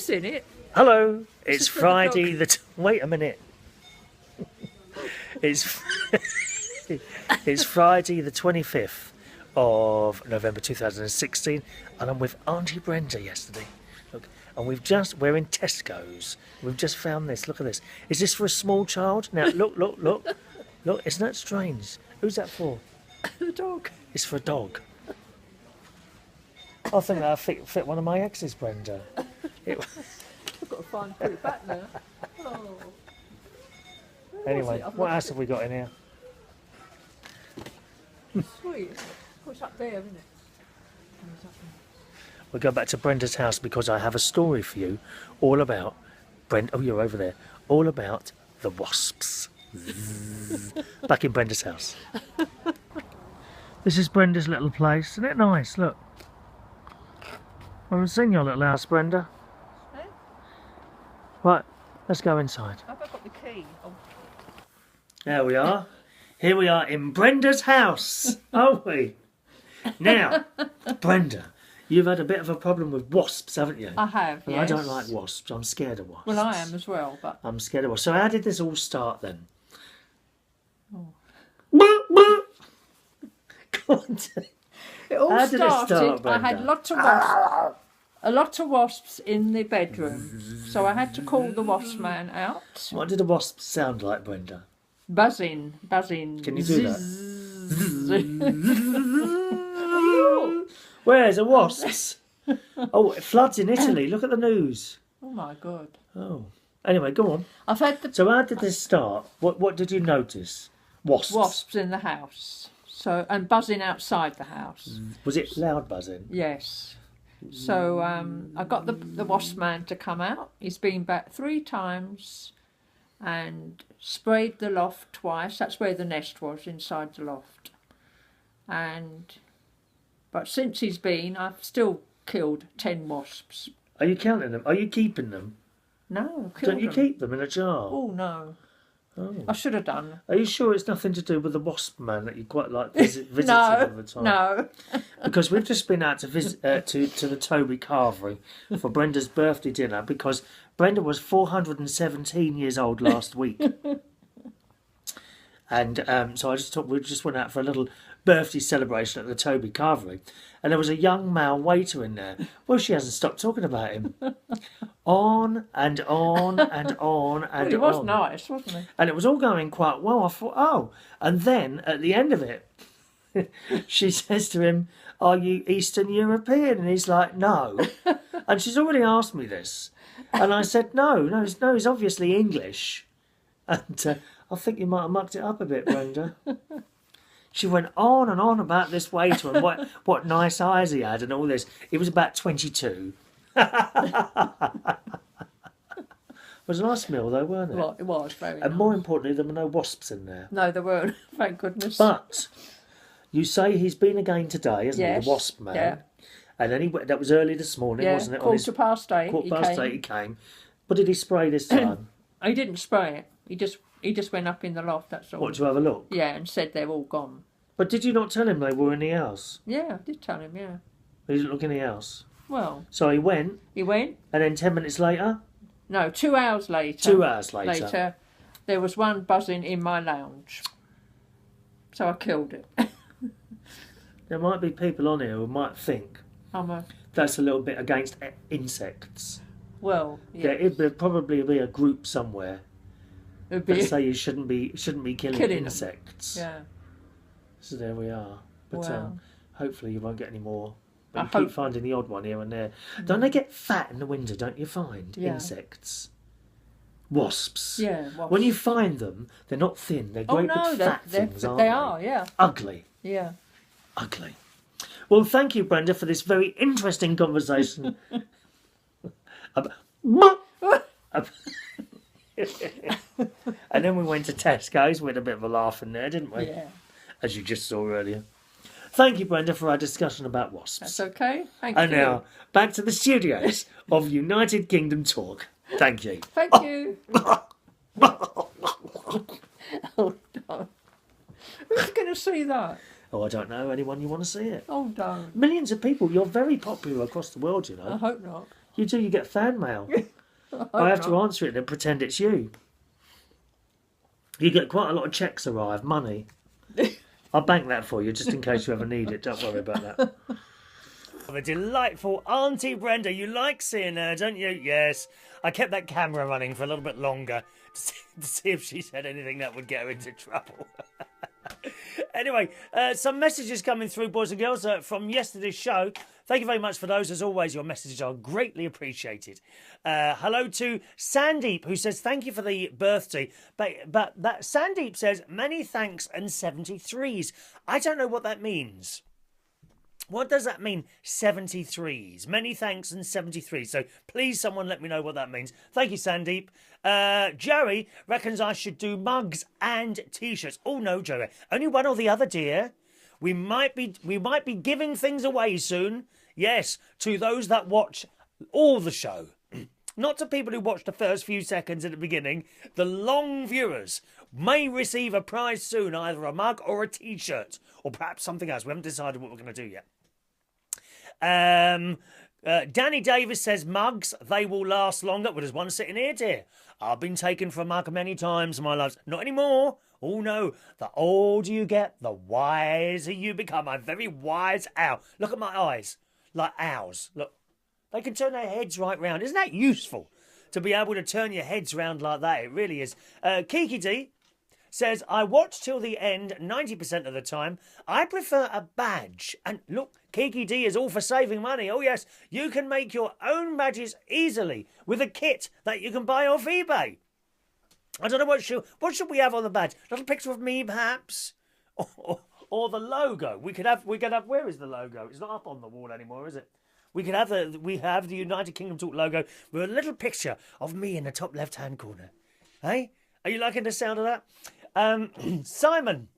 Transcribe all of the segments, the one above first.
this in it. Hello, it's is for the Friday. dog. Wait a minute. It's it's Friday the 25th of November 2016, and I'm with Aunty Brenda yesterday. Look, and we're in Tesco's. We've just found this. Look at this. Is this for a small child? Now look. Look, isn't that strange? Who's that for? The dog. It's for a dog. I think that'll fit one of my exes, Brenda. I've got to find put it back now. Oh. Anyway, what else have we got in here? Sweet. Oh, it's up there, isn't it? Oh, it's up there. We'll go back to Brenda's house because I have a story for you all about Brenda. Oh, you're over there. All about the wasps. Back in Brenda's house. This is Brenda's little place. Isn't it nice? Look. I haven't seen your little house, Brenda. Eh? Right, let's go inside. Have I got the key? Oh. There we are. Here we are in Brenda's house, aren't we? Now, Brenda, you've had a bit of a problem with wasps, haven't you? I have, Well, yes. I don't like wasps. I'm scared of wasps. Well, I am as well, but... I'm scared of wasps. So how did this all start then? Oh. Go on, tell me. It all How did it started, start, I had Brenda? a lot of wasps in the bedroom, so I had to call the wasp man out. What did a wasp sound like, Brenda? Buzzing. Can you do that? Oh, Where's the wasps? Oh, it floods in Italy. Look at the news. oh my God. Oh. Anyway, go on. I've had the So how did this start? What did you notice? wasps in the house, and buzzing outside the house. Was it loud buzzing? Yes. So I got the wasp man to come out. He's been back 3 times and sprayed the loft twice. That's where the nest was, inside the loft. But since he's been, I've still killed 10 wasps. Are you counting them? Are you keeping them? No, killed Don't you them. keep them in a jar? Oh no, Oh. I should have done. Are you sure it's nothing to do with the wasp man that you quite like visiting all the time? No. Because we've just been out to visit to the Toby Carvery for Brenda's birthday dinner because Brenda was 417 years old last week. And so we just went out for a little birthday celebration at the Toby Carvery, and there was a young male waiter in there. Well, she hasn't stopped talking about him. On and on and on and Well, he was on. nice, wasn't he? And it was all going quite well. I thought, oh. And then at the end of it, she says to him, "Are you Eastern European?" And he's like, "No." And she's already asked me this. And I said, no, he's obviously English. And I think you might have mucked it up a bit, Brenda. She went on and on about this waiter and what nice eyes he had and all this. He was about 22. It was a nice meal though, weren't it? Well, it was very And nice. more importantly, there were no wasps in there. No, there weren't, thank goodness. But you say he's been again today, hasn't he? Yes, The wasp man. yeah. And then that was early this morning, Yeah, wasn't it? quarter past 8 Quarter he past came. 8 he came. What did he spray this time? He didn't spray it. He just went up in the loft, that's all. What, to have a look? Yeah, and said they're all gone. But did you not tell him they were in the house? Yeah, I did tell him, yeah. He didn't look in the house. Well, So he went, he went. and then 10 minutes later? No, 2 hours later. 2 hours later. There was one buzzing in my lounge. So I killed it. There might be people on here who might think that's a little bit against insects. Well, yeah. It'd probably be a group somewhere It'd that be, say you shouldn't be killing them. insects. yeah. So there we are. But Wow. hopefully you won't get any more. But I you hope- keep finding the odd one here and there. Don't they get fat in the winter, don't you find? Yeah. Insects. Wasps. Yeah. Well, When you find them, they're not thin. They're great no, big fat things, aren't they? they are, yeah. Ugly. Yeah. Ugly. Well, thank you, Brenda, for this very interesting conversation. And then we went to Tesco's. We had a bit of a laugh in there, didn't we? Yeah. As you just saw earlier. Thank you, Brenda, for our discussion about wasps. That's okay. Thank And you. now, back to the studios of United Kingdom Talk. Thank you. Thank you. Oh, no. Who's going to see that? Oh, I don't know. Anyone you want to see it? Oh, don't. Millions of people. You're very popular across the world, you know. I hope not. You do, you get fan mail. I have to answer it and pretend it's you. You get quite a lot of checks arrive, money. I'll bank that for you, just in case you ever need it. Don't worry about that. The delightful Aunty Brenda. You like seeing her, don't you? Yes. I kept that camera running for a little bit longer to see if she said anything that would get her into trouble. Anyway, some messages coming through, boys and girls, from yesterday's show. Thank you very much for those. As always, your messages are greatly appreciated. Hello to Sandeep, who says, thank you for the birthday. But that Sandeep says, many thanks and 73s. I don't know what that means. What does that mean, 73s? Many thanks and 73s. So please, someone let me know what that means. Thank you, Sandeep. Joey reckons I should do mugs and T-shirts. Oh, no, Joey. Only one or the other, dear. We might be giving things away soon. Yes, to those that watch all the show. Not to people who watch the first few seconds at the beginning. The long viewers may receive a prize soon, either a mug or a T-shirt. Or perhaps something else. We haven't decided what we're going to do yet. Danny Davis says mugs, they will last longer. Well, there's one sitting here, dear. I've been taken for a mug many times, my loves. Not anymore. Oh, no. The older you get, the wiser you become. I'm a very wise owl. Look at my eyes. Like owls. Look. They can turn their heads right round. Isn't that useful? To be able to turn your heads round like that. It really is. Kiki D says, I watch till the end 90% of the time. I prefer a badge. And look, Kiki D is all for saving money. Oh, yes, you can make your own badges easily with a kit that you can buy off eBay. I don't know what should we have on the badge? A little picture of me, perhaps? Or the logo. We could have, where is the logo? It's not up on the wall anymore, is it? We have the United Kingdom Talk logo with a little picture of me in the top left-hand corner. Hey? Are you liking the sound of that? Simon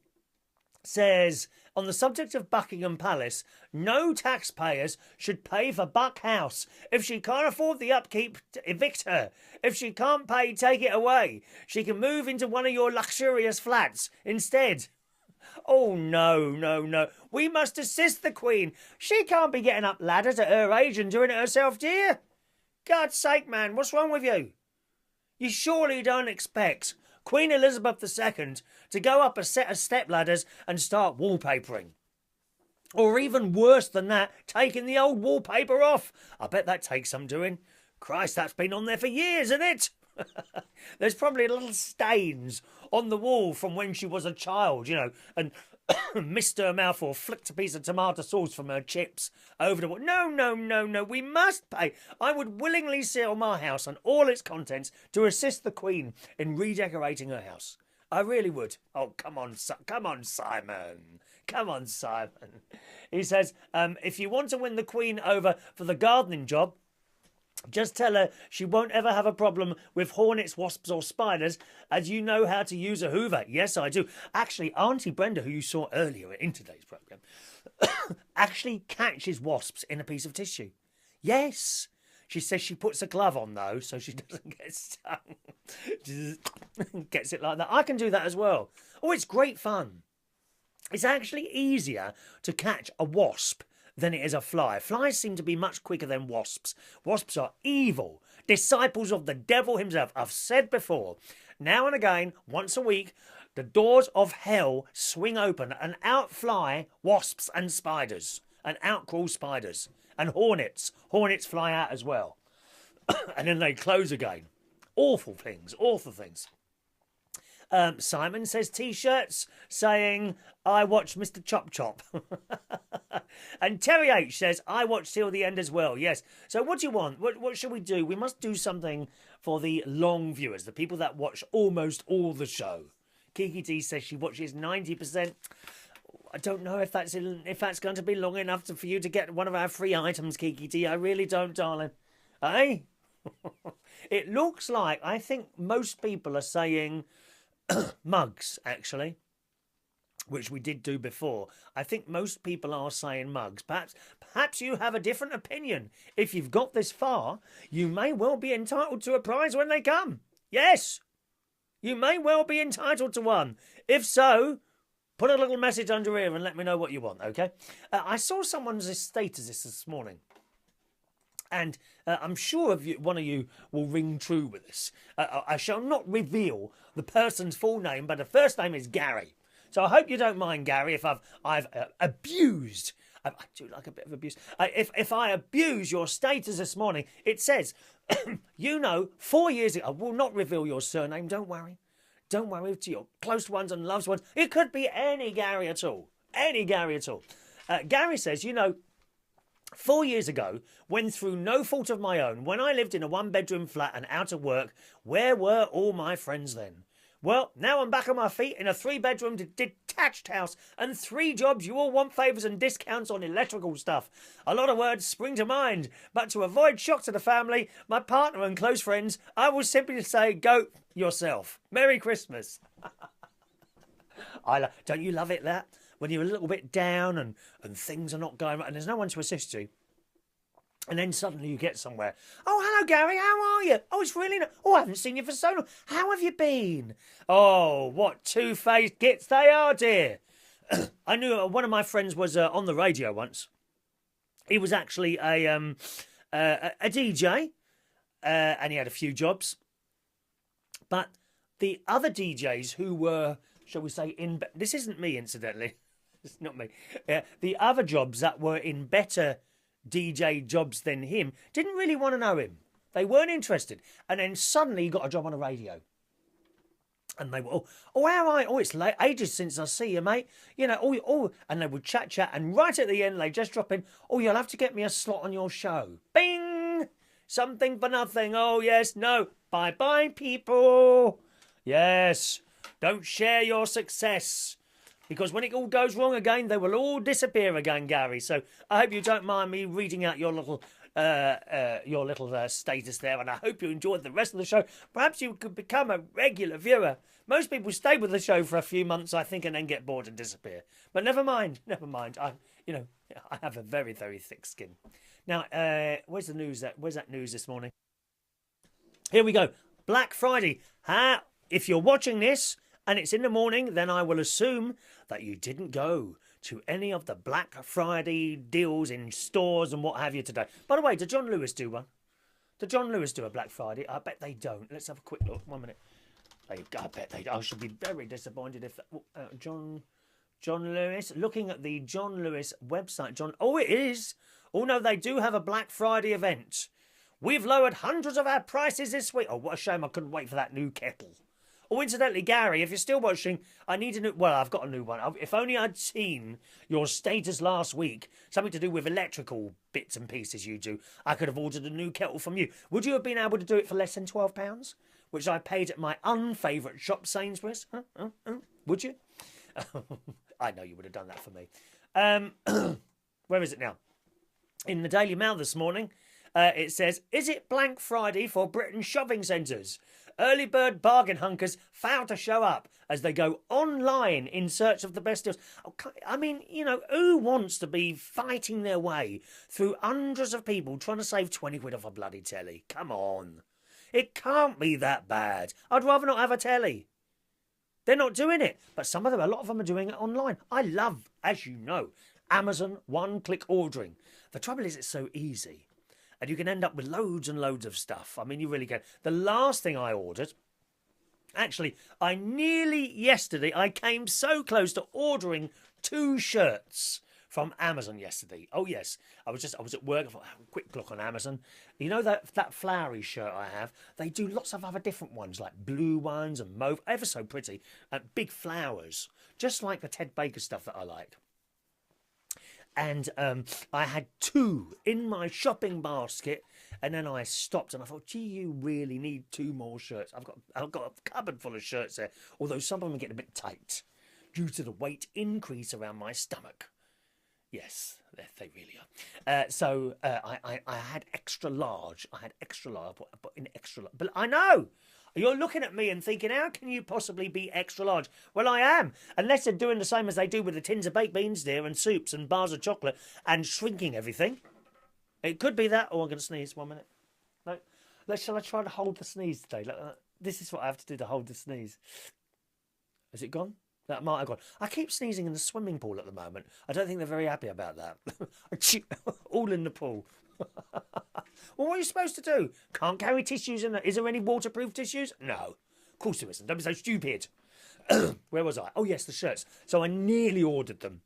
says, on the subject of Buckingham Palace, no taxpayers should pay for Buck House. If she can't afford the upkeep, evict her. If she can't pay, take it away. She can move into one of your luxurious flats instead. Oh, no, no, no. We must assist the Queen. She can't be getting up ladders at her age and doing it herself, dear. God's sake, man, what's wrong with you? You surely don't expect Queen Elizabeth II to go up a set of stepladders and start wallpapering. Or even worse than that, taking the old wallpaper off. I bet that takes some doing. Christ, that's been on there for years, isn't it? There's probably little stains on the wall from when she was a child, you know, and missed her mouth or flicked a piece of tomato sauce from her chips over the wall. No, no, no, no, we must pay. I would willingly sell my house and all its contents to assist the Queen in redecorating her house. I really would. Oh, come on, Simon. Come on, Simon. He says, if you want to win the Queen over for the gardening job, just tell her she won't ever have a problem with hornets, wasps or spiders, as you know how to use a hoover. Yes, I do. Actually, Aunty Brenda, who you saw earlier in today's programme, actually catches wasps in a piece of tissue. Yes. She says she puts a glove on, though, so she doesn't get stung. Just gets it like that. I can do that as well. Oh, it's great fun. It's actually easier to catch a wasp than it is a fly. Flies seem to be much quicker than wasps. Wasps are evil, disciples of the devil himself. I've said before, now and again, once a week, the doors of hell swing open and out fly wasps and spiders, and out crawl spiders, and hornets. Hornets fly out as well. And then they close again. Awful things, awful things. Simon says T-shirts saying, I watch Mr. Chop Chop. And Terry H says, I watch till the end as well. Yes. So what do you want? What should we do? We must do something for the long viewers, the people that watch almost all the show. Kiki D says she watches 90%. I don't know if that's going to be long enough for you to get one of our free items, Kiki D. I really don't, darling. Eh? It looks like, I think most people are saying mugs, actually, which we did do before. I think most people are saying mugs. Perhaps you have a different opinion. If you've got this far, you may well be entitled to a prize when they come. Yes, you may well be entitled to one. If so, put a little message under here and let me know what you want, okay? I saw someone's status this morning. And I'm sure one of you will ring true with this. I shall not reveal the person's full name, but the first name is Gary. So I hope you don't mind, Gary, if I've abused. I do like a bit of abuse. If I abuse your status this morning, it says, 4 years ago. I will not reveal your surname. Don't worry. Don't worry, to your close ones and loved ones. It could be any Gary at all. Any Gary at all. Gary says, 4 years ago, when through no fault of my own, when I lived in a one-bedroom flat and out of work, where were all my friends then? Well, now I'm back on my feet in a 3-bedroom detached house and 3 jobs. You all want favours and discounts on electrical stuff. A lot of words spring to mind, but to avoid shock to the family, my partner and close friends, I will simply say, go yourself. Merry Christmas. Don't you love it, that? When you're a little bit down and things are not going right and there's no one to assist you. And then suddenly you get somewhere. Oh, hello, Gary. How are you? Oh, it's really nice. Oh, I haven't seen you for so long. How have you been? Oh, what two-faced gits they are, dear. I knew one of my friends was on the radio once. He was actually a DJ, and he had a few jobs. But the other DJs who were, shall we say, this isn't me, incidentally. It's not me. The other jobs that were in better DJ jobs than him didn't really want to know him. They weren't interested. And then suddenly he got a job on the radio. And they were, how are you? Oh, it's late, ages since I see you, mate. And they would chat. And right at the end, they just drop in, you'll have to get me a slot on your show. Bing! Something for nothing. Oh, yes, no. Bye-bye, people. Yes. Don't share your success. Because when it all goes wrong again, they will all disappear again, Gary. So I hope you don't mind me reading out your little status there, and I hope you enjoyed the rest of the show. Perhaps you could become a regular viewer. Most people stay with the show for a few months, I think, and then get bored and disappear. But never mind. I have a very, very thick skin. Now, where's the news? Where's that news this morning? Here we go. Black Friday. If you're watching this and it's in the morning, then I will assume that you didn't go to any of the Black Friday deals in stores and what have you today. By the way, did John Lewis do one? Did John Lewis do a Black Friday? I bet they don't. Let's have a quick look. 1 minute. I bet they don't. I should be very disappointed if John Lewis. Looking at the John Lewis website. It is. Oh, no, they do have a Black Friday event. We've lowered hundreds of our prices this week. Oh, what a shame I couldn't wait for that new kettle. Oh, incidentally, Gary, if you're still watching, I need a new... Well, I've got a new one. If only I'd seen your status last week, something to do with electrical bits and pieces you do, I could have ordered a new kettle from you. Would you have been able to do it for less than £12, which I paid at my unfavourite shop, Sainsbury's? Would you? I know you would have done that for me. Where is it now? In the Daily Mail this morning, it says, is it Blank Friday for Britain's shopping centres? Early bird bargain hunkers fail to show up as they go online in search of the best deals. I mean, who wants to be fighting their way through hundreds of people trying to save 20 quid off a bloody telly? Come on. It can't be that bad. I'd rather not have a telly. They're not doing it. But a lot of them are doing it online. I love, as you know, Amazon one-click ordering. The trouble is it's so easy. And you can end up with loads and loads of stuff. I mean, you really can. The last thing I ordered... Actually, yesterday, I came so close to ordering 2 shirts from Amazon yesterday. Oh, yes. I was at work. I thought, quick look on Amazon. You know that flowery shirt I have? They do lots of other different ones, like blue ones and mauve. Ever so pretty. Big flowers. Just like the Ted Baker stuff that I like. And I had 2 in my shopping basket, and then I stopped and I thought, gee, you really need 2 more shirts. I've got a cupboard full of shirts there, although some of them are getting a bit tight due to the weight increase around my stomach. Yes, they really are. So I had extra large. I put in extra large. But I know. You're looking at me and thinking, how can you possibly be extra large? Well, I am. Unless they're doing the same as they do with the tins of baked beans, dear, and soups and bars of chocolate and shrinking everything. It could be that. Oh, I'm going to sneeze. 1 minute. No. Shall I try to hold the sneeze today? This is what I have to do to hold the sneeze. Has it gone? That might have gone. I keep sneezing in the swimming pool at the moment. I don't think they're very happy about that. All in the pool. Well, what are you supposed to do? Can't carry tissues in there. Is there any waterproof tissues? No. Of course there isn't. Don't be so stupid. Where was I? Oh, yes, the shirts. So I nearly ordered them.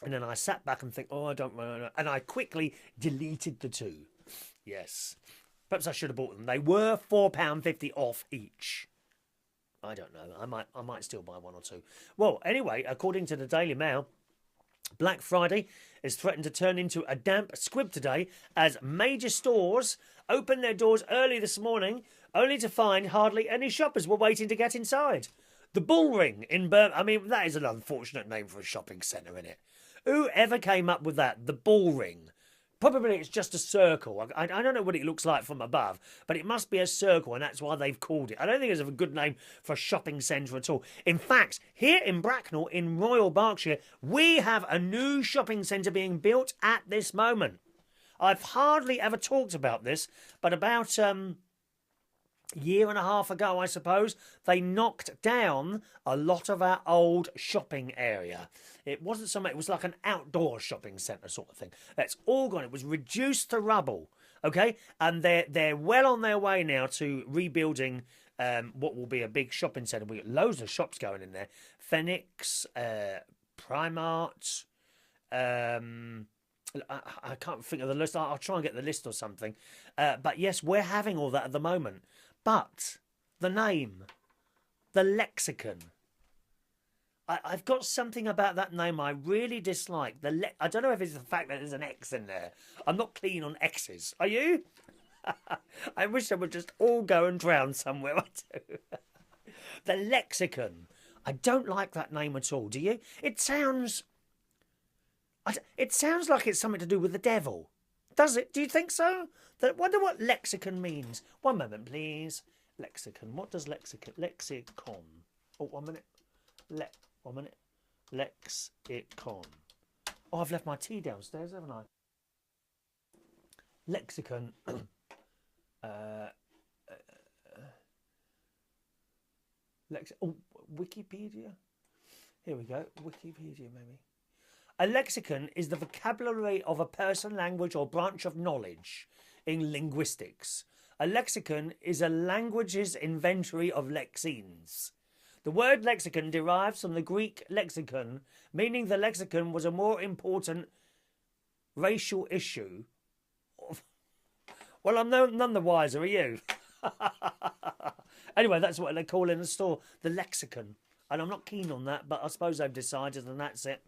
And then I sat back and think, oh, I don't know. And I quickly deleted the two. Yes. Perhaps I should have bought them. They were £4.50 off each. I don't know. I might still buy one or two. Well, anyway, according to the Daily Mail, Black Friday is threatened to turn into a damp squib today as major stores opened their doors early this morning only to find hardly any shoppers were waiting to get inside. The Bull Ring in Birmingham. I mean, that is an unfortunate name for a shopping centre, isn't it? Who ever came up with that? The Bull Ring. Probably it's just a circle. I don't know what it looks like from above, but it must be a circle, and that's why they've called it. I don't think it's a good name for a shopping centre at all. In fact, here in Bracknell, in Royal Berkshire, we have a new shopping centre being built at this moment. I've hardly ever talked about this, but about year and a half ago, I suppose, they knocked down a lot of our old shopping area. It wasn't so much, it was like an outdoor shopping centre sort of thing. That's all gone. It was reduced to rubble, okay? And they're well on their way now to rebuilding what will be a big shopping centre. We've got loads of shops going in there. Phoenix, Primark, I can't think of the list. I'll try and get the list or something. But yes, we're having all that at the moment. But the name, the lexicon. I've got something about that name I really dislike. I don't know if it's the fact that there's an X in there. I'm not keen on X's. Are you? I wish they would just all go and drown somewhere. I do. The lexicon. I don't like that name at all. Do you? It sounds like it's something to do with the devil. Does it? Do you think so? I wonder what lexicon means. One moment, please. Lexicon. What does lexicon? Lexicon. Oh, 1 minute. 1 minute. Lexicon. Oh, I've left my tea downstairs, haven't I? Lexicon. Oh, Wikipedia. Here we go. Wikipedia, maybe. A lexicon is the vocabulary of a person, language, or branch of knowledge in linguistics. A lexicon is a language's inventory of lexemes. The word lexicon derives from the Greek lexicon, meaning the lexicon was a more important racial issue. Well, I'm none the wiser, are you? Anyway, that's what they call in the store, the lexicon. And I'm not keen on that, but I suppose they've decided, and that's it.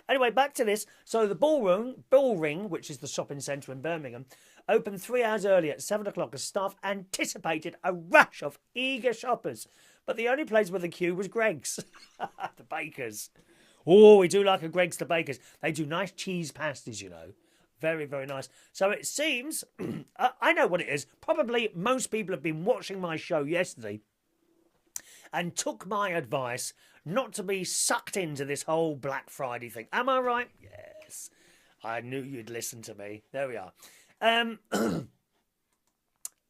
Anyway, back to this. So the Bull Ring, which is the shopping centre in Birmingham, opened 3 hours early at 7 o'clock as staff anticipated a rush of eager shoppers. But the only place with a queue was Greggs, the bakers. Oh, we do like a Greggs the bakers. They do nice cheese pasties, you know. Very, very nice. So it seems, I know what it is. Probably most people have been watching my show yesterday and took my advice not to be sucked into this whole Black Friday thing. Am I right? Yes. I knew you'd listen to me. There we are.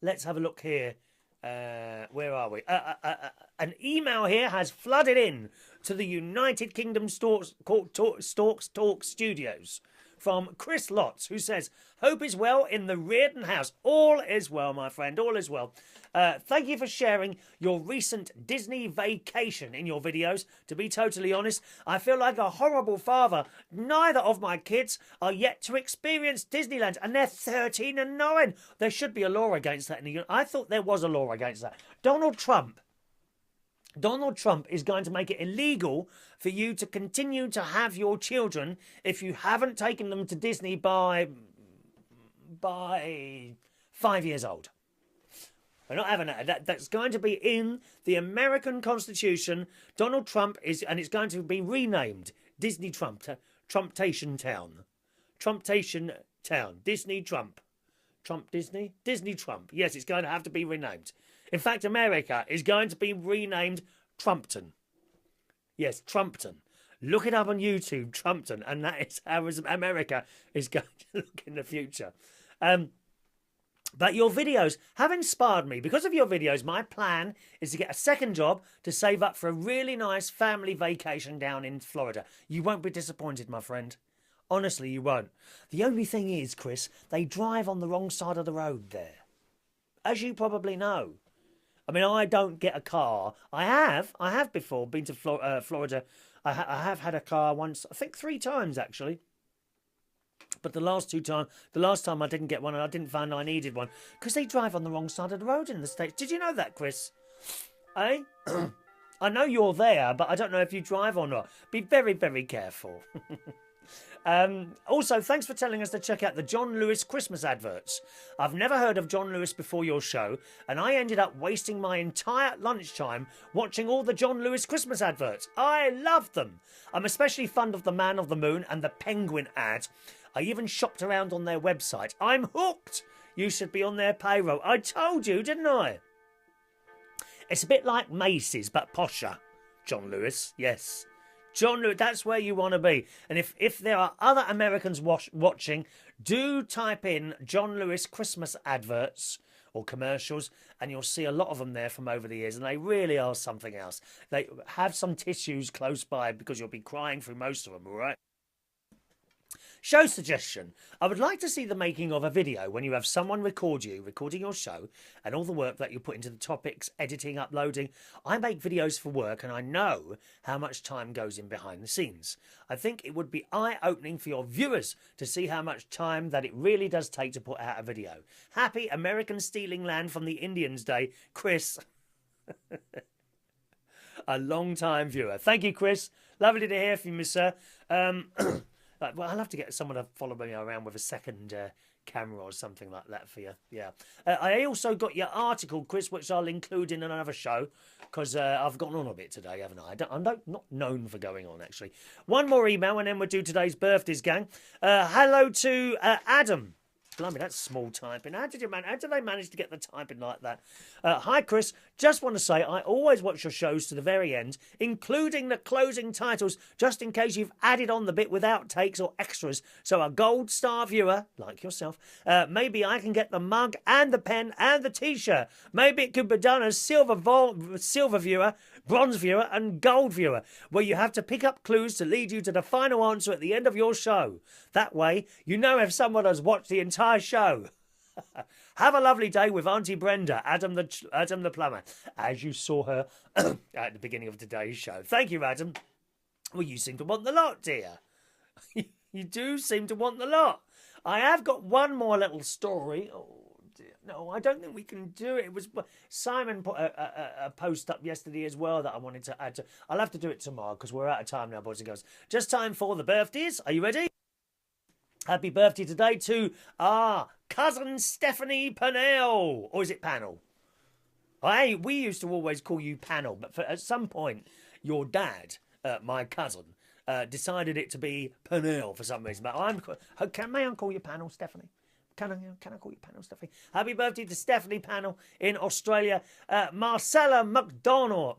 Let's have a look here. Where are we? An email here has flooded in to the United Kingdom Storks Talk Studios from Chris Lotz, who says, hope is well in the Reardon house. All is well, my friend, all is well. Thank you for sharing your recent Disney vacation in your videos. To be totally honest, I feel like a horrible father. Neither of my kids are yet to experience Disneyland, and they're 13 and 9. There should be a law against that. I thought there was a law against that. Donald Trump is going to make it illegal for you to continue to have your children if you haven't taken them to Disney by 5 years old. We're not having that. That's going to be in the American Constitution. Donald Trump and it's going to be renamed Disney Trump, Trumptation Town. Trumptation Town. Disney Trump. Trump Disney? Disney Trump. Yes, it's going to have to be renamed. In fact, America is going to be renamed Trumpton. Yes, Trumpton. Look it up on YouTube, Trumpton, and that is how America is going to look in the future. But your videos have inspired me. Because of your videos, my plan is to get a second job to save up for a really nice family vacation down in Florida. You won't be disappointed, my friend. Honestly, you won't. The only thing is, Chris, they drive on the wrong side of the road there. As you probably know. I mean, I don't get a car. I have before been to Florida. I have had a car once, I think 3 times actually. But the last time I didn't get one, and I didn't find I needed one because they drive on the wrong side of the road in the States. Did you know that, Chris? Eh? I know you're there, but I don't know if you drive or not. Be very, very careful. Also, thanks for telling us to check out the John Lewis Christmas adverts. I've never heard of John Lewis before your show, and I ended up wasting my entire lunchtime watching all the John Lewis Christmas adverts. I love them. I'm especially fond of the Man of the Moon and the Penguin ad. I even shopped around on their website. I'm hooked. You should be on their payroll. I told you, didn't I? It's a bit like Macy's, but posher. John Lewis, yes. John Lewis, that's where you want to be. And if there are other Americans watching, do type in John Lewis Christmas adverts or commercials, and you'll see a lot of them there from over the years, and they really are something else. They have some tissues close by because you'll be crying through most of them, all right? Show suggestion. I would like to see the making of a video when you have someone recording your show, and all the work that you put into the topics, editing, uploading. I make videos for work, and I know how much time goes in behind the scenes. I think it would be eye-opening for your viewers to see how much time that it really does take to put out a video. Happy American stealing land from the Indians Day, Chris. A long-time viewer. Thank you, Chris. Lovely to hear from you, sir. Well, I'll have to get someone to follow me around with a second camera or something like that for you. Yeah. I also got your article, Chris, which I'll include in another show because I've gone on a bit today, haven't I? I'm not known for going on, actually. One more email and then we'll do today's birthdays, gang. Hello to Adam. Blimey, that's small typing. How did they manage to get the typing like that? Hi, Chris. Just want to say I always watch your shows to the very end, including the closing titles, just in case you've added on the bit with outtakes or extras. So a gold star viewer, like yourself, maybe I can get the mug and the pen and the T-shirt. Maybe it could be done as silver viewer, bronze viewer and gold viewer, where you have to pick up clues to lead you to the final answer at the end of your show. That way, you know if someone has watched the entire show. Have a lovely day with Aunty Brenda, Adam the plumber, as you saw her at the beginning of today's show. Thank you, Adam. Well, you seem to want the lot, dear. You do seem to want the lot. I have got one more little story. Oh, dear. No, I don't think we can do it. It was Simon put a post up yesterday as well that I wanted to add to. I'll have to do it tomorrow because we're out of time now, boys and girls. Just time for the birthdays. Are you ready? Happy birthday today to cousin Stephanie Pannell. Or is it Pannell? We used to always call you Pannell, but at some point your dad, my cousin, decided it to be Pannell for some reason. But may I call you Pannell, Stephanie? Can I call you Pannell, Stephanie? Happy birthday to Stephanie Pannell in Australia. Marcella McDonagh,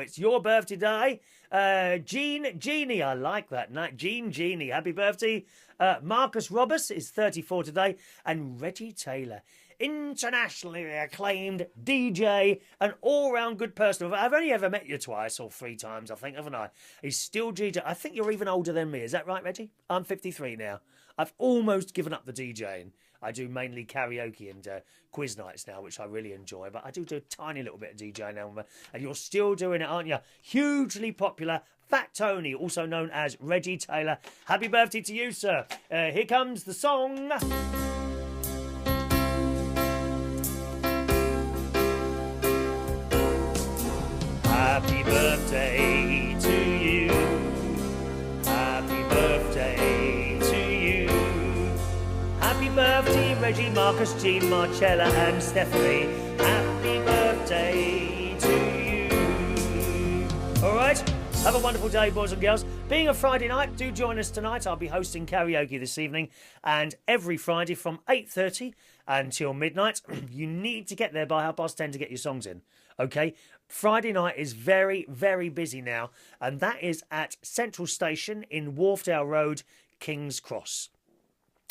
it's your birthday today. Genie, I like that. Genie, happy birthday. Marcus Roberts is 34 today. And Reggie Tailor, internationally acclaimed DJ, an all-round good person. I've only ever met you twice or 3 times, I think, haven't I? He's still DJ. I think you're even older than me. Is that right, Reggie? I'm 53 now. I've almost given up the DJing. I do mainly karaoke and quiz nights now, which I really enjoy. But I do a tiny little bit of DJ now. And you're still doing it, aren't you? Hugely popular Fat Tony, also known as Reggie Tailor. Happy birthday to you, sir. Here comes the song. Happy birthday to you. Happy birthday to you. Happy birthday, Reggie, Marcus, Jean, Marcella and Stephanie. Happy birthday to you. All right. Have a wonderful day, boys and girls. Being a Friday night, do join us tonight. I'll be hosting karaoke this evening. And every Friday from 8:30 until midnight, you need to get there by 10:30 to get your songs in. Okay? Friday night is very, very busy now. And that is at Central Station in Wharfdale Road, King's Cross.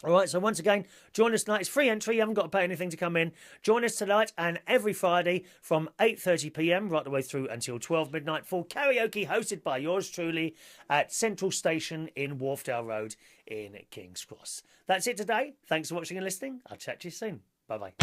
All right, so once again, join us tonight. It's free entry. You haven't got to pay anything to come in. Join us tonight and every Friday from 8:30 p.m. right the way through until 12 midnight for karaoke hosted by yours truly at Central Station in Wharfdale Road in King's Cross. That's it today. Thanks for watching and listening. I'll chat to you soon. Bye-bye.